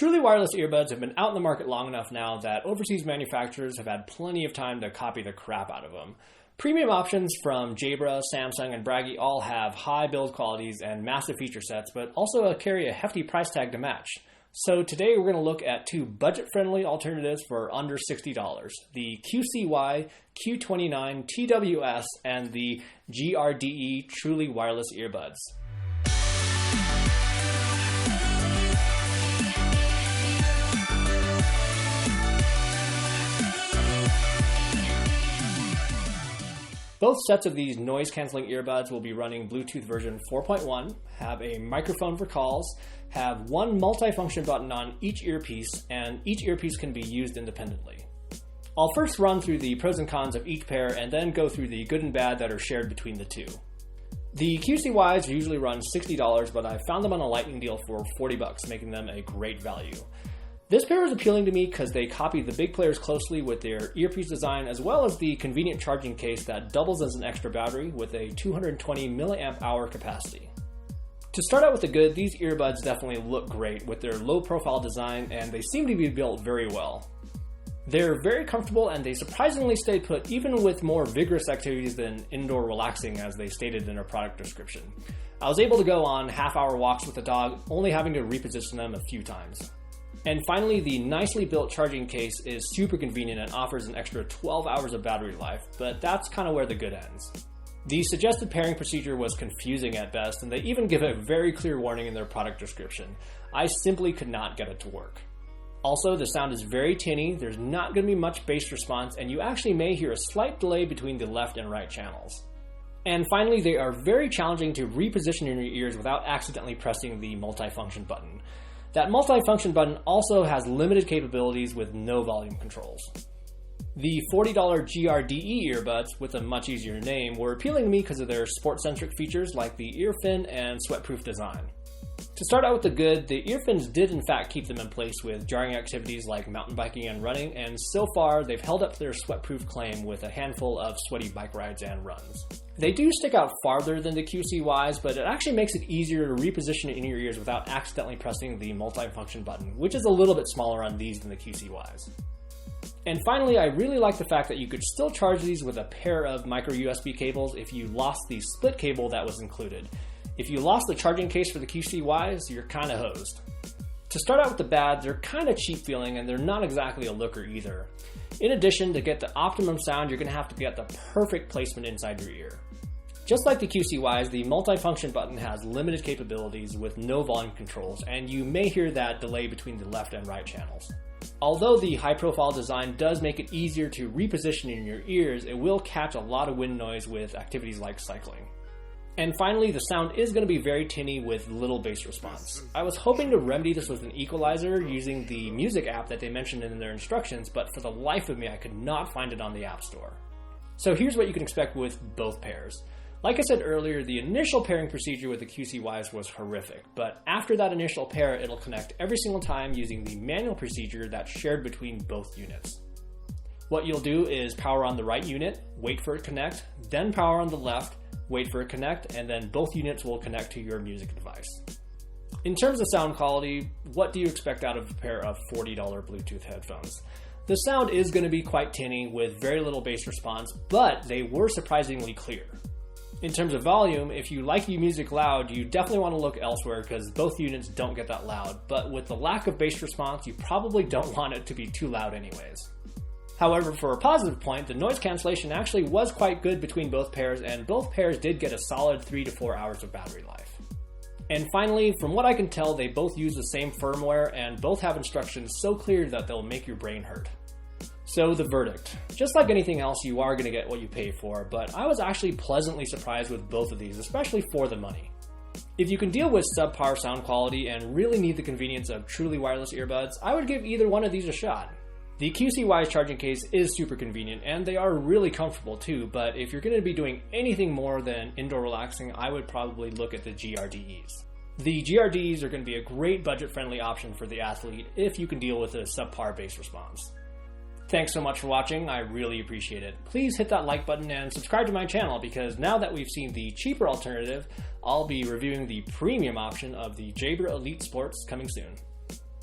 Truly Wireless Earbuds have been out in the market long enough now that overseas manufacturers have had plenty of time to copy the crap out of them. Premium options from Jabra, Samsung, and Bragi all have high build qualities and massive feature sets, but also carry a hefty price tag to match. So today we're going to look at two budget-friendly alternatives for under $60, the QCY Q29 TWS and the GRDE Truly Wireless Earbuds. Both sets of these noise-canceling earbuds will be running Bluetooth version 4.1, have a microphone for calls, have one multifunction button on each earpiece, and each earpiece can be used independently. I'll first run through the pros and cons of each pair and then go through the good and bad that are shared between the two. The QCYs usually run $60, but I found them on a lightning deal for $40, making them a great value. This pair is appealing to me because they copy the big players closely with their earpiece design, as well as the convenient charging case that doubles as an extra battery with a 220 milliamp hour capacity. To start out with the good, these earbuds definitely look great with their low profile design, and they seem to be built very well. They're very comfortable and they surprisingly stay put even with more vigorous activities than indoor relaxing, as they stated in their product description. I was able to go on half-hour walks with the dog, only having to reposition them a few times. And finally, the nicely built charging case is super convenient and offers an extra 12 hours of battery life, but that's kind of where the good ends. The suggested pairing procedure was confusing at best, and they even give a very clear warning in their product description. I simply could not get it to work. Also, the sound is very tinny, there's not going to be much bass response, and you actually may hear a slight delay between the left and right channels. And finally, they are very challenging to reposition in your ears without accidentally pressing the multifunction button. That multifunction button also has limited capabilities with no volume controls. The $40 GRDE earbuds, with a much easier name, were appealing to me because of their sport-centric features like the ear fin and sweat-proof design. To start out with the good, the ear fins did in fact keep them in place with jarring activities like mountain biking and running, and so far they've held up their sweat-proof claim with a handful of sweaty bike rides and runs. They do stick out farther than the QCYs, but it actually makes it easier to reposition it in your ears without accidentally pressing the multifunction button, which is a little bit smaller on these than the QCYs. And finally, I really like the fact that you could still charge these with a pair of micro USB cables if you lost the split cable that was included. If you lost the charging case for the QCYs, you're kinda hosed. To start out with the bad, they're kinda cheap feeling and they're not exactly a looker either. In addition, to get the optimum sound, you're gonna have to get the perfect placement inside your ear. Just like the QCYs, the multifunction button has limited capabilities with no volume controls, and you may hear that delay between the left and right channels. Although the high-profile design does make it easier to reposition in your ears, it will catch a lot of wind noise with activities like cycling. And finally, the sound is going to be very tinny with little bass response. I was hoping to remedy this with an equalizer using the music app that they mentioned in their instructions, but for the life of me, I could not find it on the App Store. So here's what you can expect with both pairs. Like I said earlier, the initial pairing procedure with the QCYs was horrific, but after that initial pair, it'll connect every single time using the manual procedure that's shared between both units. What you'll do is power on the right unit, wait for it to connect, then power on the left, wait for it to connect, and then both units will connect to your music device. In terms of sound quality, what do you expect out of a pair of $40 Bluetooth headphones? The sound is going to be quite tinny with very little bass response, but they were surprisingly clear. In terms of volume, if you like your music loud, you definitely want to look elsewhere because both units don't get that loud, but with the lack of bass response, you probably don't want it to be too loud anyways. However, for a positive point, the noise cancellation actually was quite good between both pairs, and both pairs did get a solid 3 to 4 hours of battery life. And finally, from what I can tell, they both use the same firmware and both have instructions so clear that they'll make your brain hurt. So the verdict. Just like anything else, you are going to get what you pay for, but I was actually pleasantly surprised with both of these, especially for the money. If you can deal with subpar sound quality and really need the convenience of truly wireless earbuds, I would give either one of these a shot. The QCY's charging case is super convenient, and they are really comfortable too, but if you're going to be doing anything more than indoor relaxing, I would probably look at the GRDEs. The GRDEs are going to be a great budget-friendly option for the athlete if you can deal with a subpar bass response. Thanks so much for watching, I really appreciate it. Please hit that like button and subscribe to my channel because now that we've seen the cheaper alternative, I'll be reviewing the premium option of the Jabra Elite Sports coming soon.